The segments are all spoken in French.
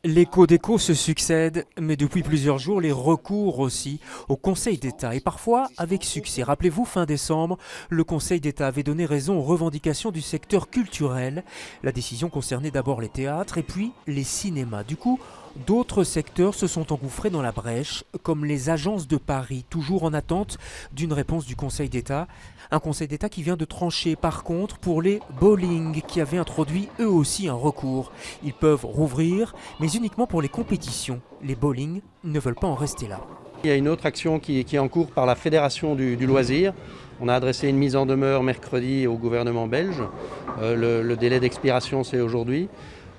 L'écho d'écho se succèdent, mais depuis plusieurs jours, les recours aussi au Conseil d'État, et parfois avec succès. Rappelez-vous, fin décembre, le Conseil d'État avait donné raison aux revendications du secteur culturel. La décision concernait d'abord les théâtres et puis les cinémas. Du coup, d'autres secteurs se sont engouffrés dans la brèche, comme les agences de Paris, toujours en attente d'une réponse du Conseil d'État. Un Conseil d'État qui vient de trancher par contre pour les bowling, qui avaient introduit eux aussi un recours. Ils peuvent rouvrir, mais uniquement pour les compétitions. Les bowling ne veulent pas en rester là. Il y a une autre action qui est en cours par la Fédération du loisir. On a adressé une mise en demeure mercredi au gouvernement belge. Le délai d'expiration, c'est aujourd'hui.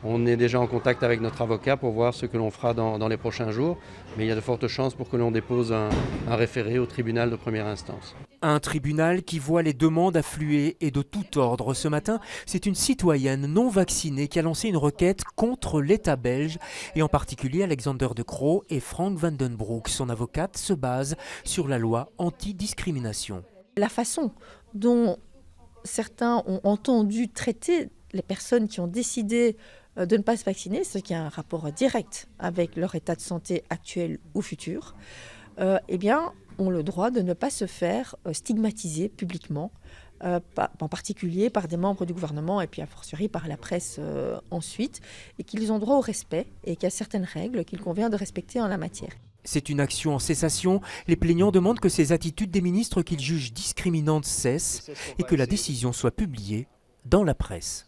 On est déjà en contact avec notre avocat pour voir ce que l'on fera dans les prochains jours. Mais il y a de fortes chances pour que l'on dépose un référé au tribunal de première instance. Un tribunal qui voit les demandes affluer et de tout ordre. Ce matin, c'est une citoyenne non vaccinée qui a lancé une requête contre l'État belge, et en particulier Alexander De Croo et Frank Van Den Broek. Son avocate se base sur la loi anti-discrimination. La façon dont certains ont entendu traiter les personnes qui ont décidé de ne pas se vacciner, ce qui a un rapport direct avec leur état de santé actuel ou futur, eh bien, ont le droit de ne pas se faire stigmatiser publiquement, en particulier par des membres du gouvernement et puis a fortiori par la presse ensuite, et qu'ils ont droit au respect et qu'il y a certaines règles qu'il convient de respecter en la matière. C'est une action en cessation. Les plaignants demandent que ces attitudes des ministres qu'ils jugent discriminantes cessent et que la décision soit publiée dans la presse.